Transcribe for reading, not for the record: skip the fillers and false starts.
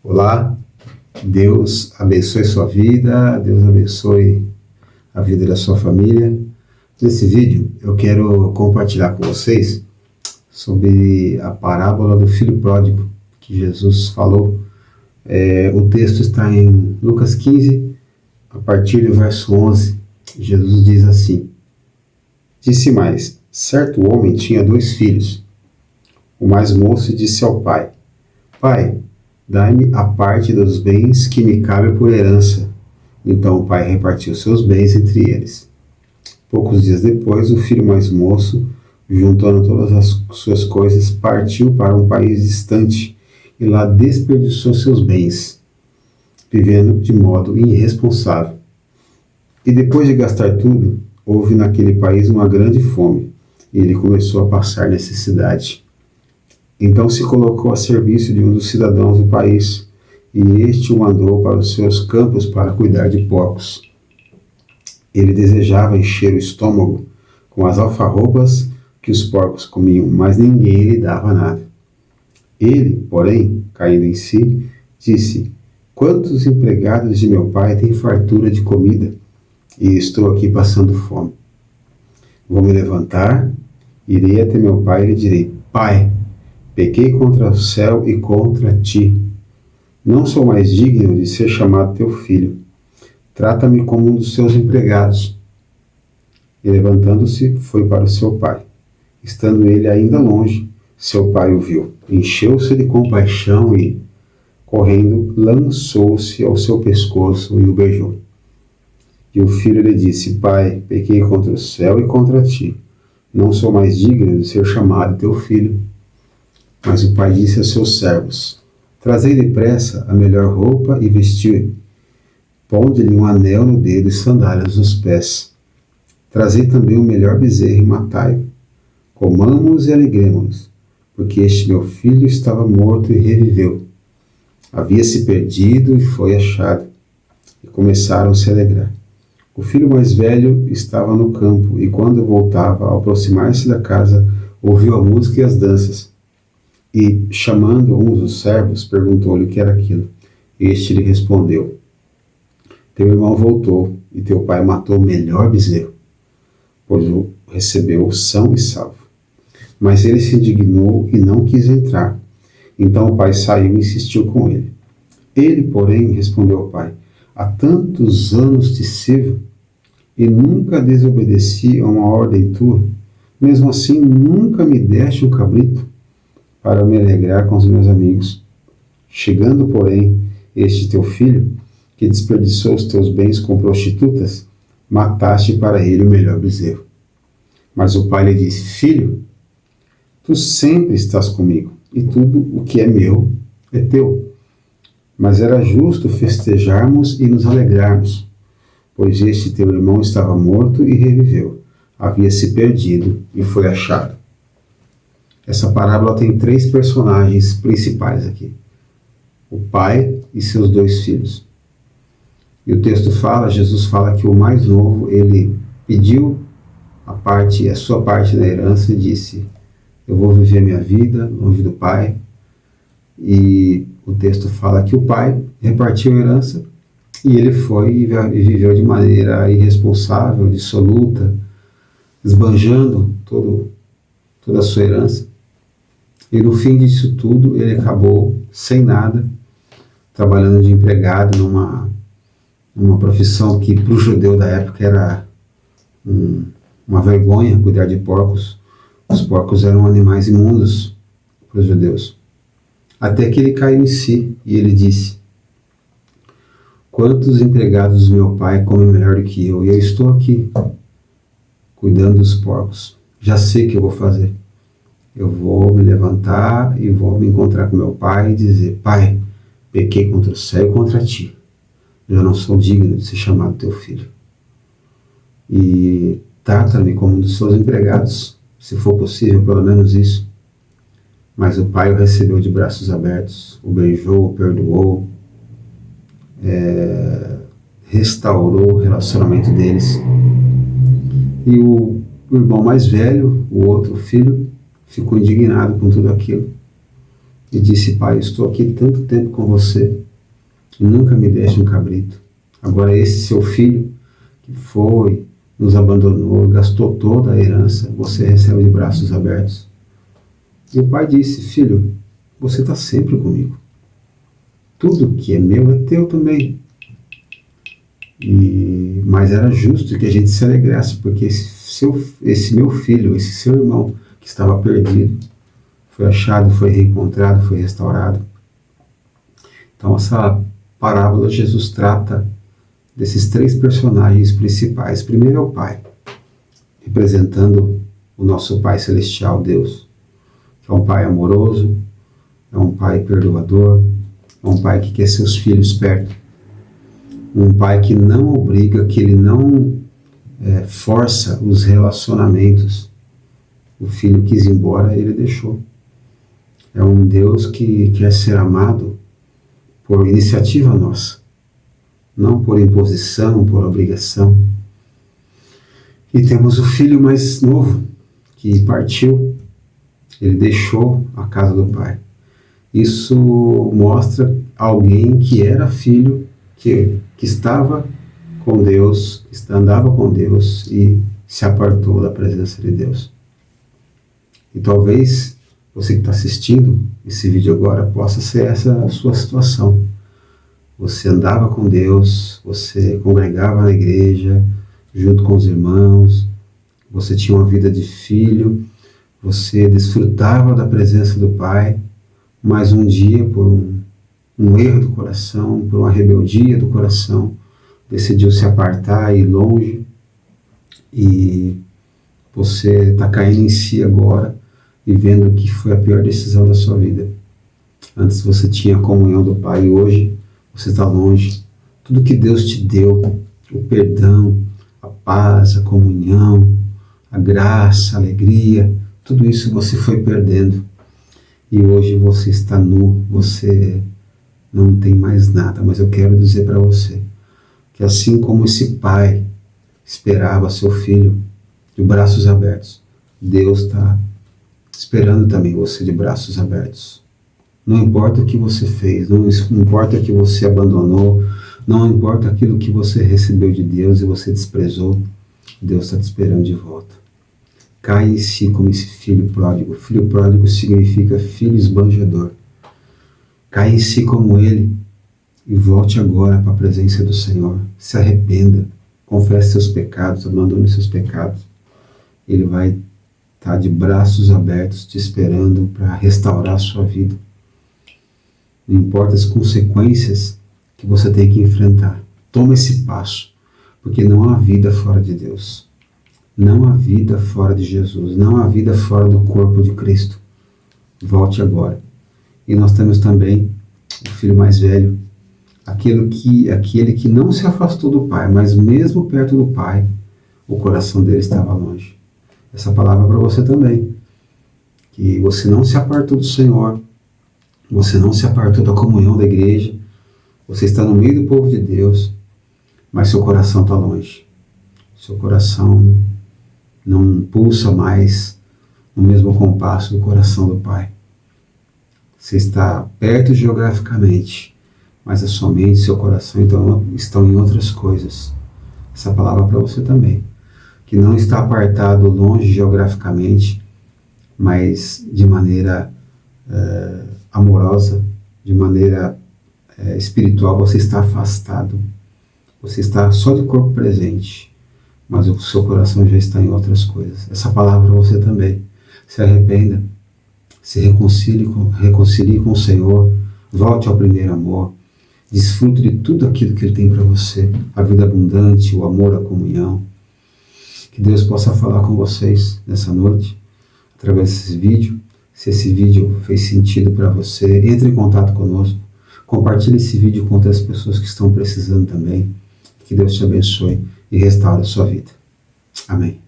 Olá, Deus abençoe sua vida, Deus abençoe a vida da sua família. Nesse vídeo eu quero compartilhar com vocês sobre a parábola do filho pródigo que Jesus falou. O texto está em Lucas 15, a partir do verso 11. Jesus diz assim: Disse mais: certo homem tinha 2 filhos. O mais moço disse ao pai: Pai, dai-me a parte dos bens que me cabe por herança. Então o pai repartiu seus bens entre eles. Poucos dias depois, o filho mais moço, juntando todas as suas coisas, partiu para um país distante e lá desperdiçou seus bens, vivendo de modo irresponsável. E depois de gastar tudo, houve naquele país uma grande fome, e ele começou a passar necessidade. Então se colocou a serviço de um dos cidadãos do país, e este o mandou para os seus campos para cuidar de porcos. Ele desejava encher o estômago com as alfarrobas que os porcos comiam, mas ninguém lhe dava nada. Ele, porém, caindo em si, disse: Quantos empregados de meu pai têm fartura de comida, e estou aqui passando fome. Vou me levantar, irei até meu pai e lhe direi: Pai, pequei contra o céu e contra ti. Não sou mais digno de ser chamado teu filho. Trata-me como um dos seus empregados. E levantando-se, foi para o seu pai. Estando ele ainda longe, seu pai o viu. Encheu-se de compaixão e, correndo, lançou-se ao seu pescoço e o beijou. E o filho lhe disse: Pai, pequei contra o céu e contra ti. Não sou mais digno de ser chamado teu filho. Mas o pai disse a seus servos: Trazei depressa a melhor roupa e vestiu-lhe. Ponde-lhe um anel no dedo e sandálias nos pés. Trazei também o melhor bezerro e matai-o. Comamos e alegremo-nos, porque este meu filho estava morto e reviveu. Havia-se perdido e foi achado. E começaram a se alegrar. O filho mais velho estava no campo, e quando voltava, ao aproximar-se da casa, ouviu a música e as danças. E, chamando um dos servos, perguntou-lhe o que era aquilo. Este lhe respondeu: Teu irmão voltou, e teu pai matou o melhor bezerro, pois o recebeu são e salvo. Mas ele se indignou e não quis entrar. Então o pai saiu e insistiu com ele. Ele, porém, respondeu ao pai: Há tantos anos te sirvo, e nunca desobedeci a uma ordem tua. Mesmo assim, nunca me deste um cabrito para me alegrar com os meus amigos. Chegando, porém, este teu filho, que desperdiçou os teus bens com prostitutas, mataste para ele o melhor bezerro. Mas o pai lhe disse: Filho, tu sempre estás comigo, e tudo o que é meu é teu. Mas era justo festejarmos e nos alegrarmos, pois este teu irmão estava morto e reviveu, havia se perdido e foi achado. Essa parábola tem 3 personagens principais aqui: o pai e seus 2 filhos. E o texto fala, Jesus fala que o mais novo, ele pediu a sua parte na herança e disse: eu vou viver a minha vida longe do pai. E o texto fala que o pai repartiu a herança e ele foi e viveu de maneira irresponsável, dissoluta, esbanjando toda a sua herança. E no fim disso tudo, ele acabou sem nada, trabalhando de empregado numa profissão que para o judeu da época era uma vergonha, cuidar de porcos. Os porcos eram animais imundos para os judeus. Até que ele caiu em si e ele disse: Quantos empregados do meu pai comem melhor do que eu? E eu estou aqui, cuidando dos porcos. Já sei o que eu vou fazer. Eu vou me levantar e vou me encontrar com meu pai e dizer: Pai, pequei contra o céu e contra ti. Eu não sou digno de ser chamado teu filho. E trata-me como um dos seus empregados, se for possível, pelo menos isso. Mas o pai o recebeu de braços abertos, o beijou, o perdoou, restaurou o relacionamento deles. E o irmão mais velho, o outro filho, ficou indignado com tudo aquilo e disse: Pai, eu estou aqui tanto tempo com você e nunca me deste um cabrito. Agora esse seu filho que foi, nos abandonou, gastou toda a herança, você recebe de braços abertos. E o pai disse: Filho, você está sempre comigo. Tudo que é meu é teu também. Mas era justo que a gente se alegrasse, porque esse meu filho, esse seu irmão que estava perdido, foi achado, foi reencontrado, foi restaurado. Então essa parábola Jesus trata desses 3 personagens principais. Primeiro é o Pai, representando o nosso Pai Celestial, Deus, que é um Pai amoroso, é um Pai perdoador, é um Pai que quer seus filhos perto, um Pai que não obriga, que Ele não força os relacionamentos. O filho quis ir embora, Ele deixou. É um Deus que quer ser amado por iniciativa nossa, não por imposição, por obrigação. E temos o filho mais novo, que partiu, ele deixou a casa do pai. Isso mostra alguém que era filho, que estava com Deus, que andava com Deus e se apartou da presença de Deus. E talvez você que está assistindo esse vídeo agora possa ser essa a sua situação. Você andava com Deus, você congregava na igreja, junto com os irmãos, você tinha uma vida de filho, você desfrutava da presença do Pai, mas um dia, por um erro do coração, por uma rebeldia do coração, decidiu se apartar e ir longe, e você está caindo em si agora e vendo que foi a pior decisão da sua vida. Antes você tinha a comunhão do Pai e hoje você está longe. Tudo que Deus te deu, o perdão, a paz, a comunhão, a graça, a alegria, tudo isso você foi perdendo. E hoje você está nu, você não tem mais nada. Mas eu quero dizer para você que assim como esse pai esperava seu filho de braços abertos, Deus está esperando também você de braços abertos. Não importa o que você fez, não importa o que você abandonou, não importa aquilo que você recebeu de Deus e você desprezou, Deus está te esperando de volta. Cai em si como esse filho pródigo. Filho pródigo significa filho esbanjador. Cai em si como ele e volte agora para a presença do Senhor. Se arrependa, confesse seus pecados, abandone seus pecados. Ele vai estar de braços abertos te esperando para restaurar a sua vida. Não importa as consequências que você tem que enfrentar. Toma esse passo, porque não há vida fora de Deus. Não há vida fora de Jesus. Não há vida fora do corpo de Cristo. Volte agora. E nós temos também o filho mais velho, aquele que não se afastou do Pai, mas mesmo perto do Pai, o coração dele estava longe. Essa palavra é para você também. Que você não se apartou do Senhor, você não se apartou da comunhão da igreja, você está no meio do povo de Deus, mas seu coração está longe. Seu coração não pulsa mais no mesmo compasso do coração do Pai. Você está perto geograficamente, mas a sua mente e seu coração estão em outras coisas. Essa palavra é para você também. Que não está apartado longe geograficamente, mas de maneira amorosa, de maneira espiritual, você está afastado. Você está só de corpo presente, mas o seu coração já está em outras coisas. Essa palavra é para você também. Se arrependa, se reconcilie com o Senhor, volte ao primeiro amor, desfrute de tudo aquilo que Ele tem para você, a vida abundante, o amor, a comunhão. Que Deus possa falar com vocês nessa noite, através desse vídeo. Se esse vídeo fez sentido para você, entre em contato conosco, compartilhe esse vídeo com outras pessoas que estão precisando também. Que Deus te abençoe e restaure a sua vida. Amém.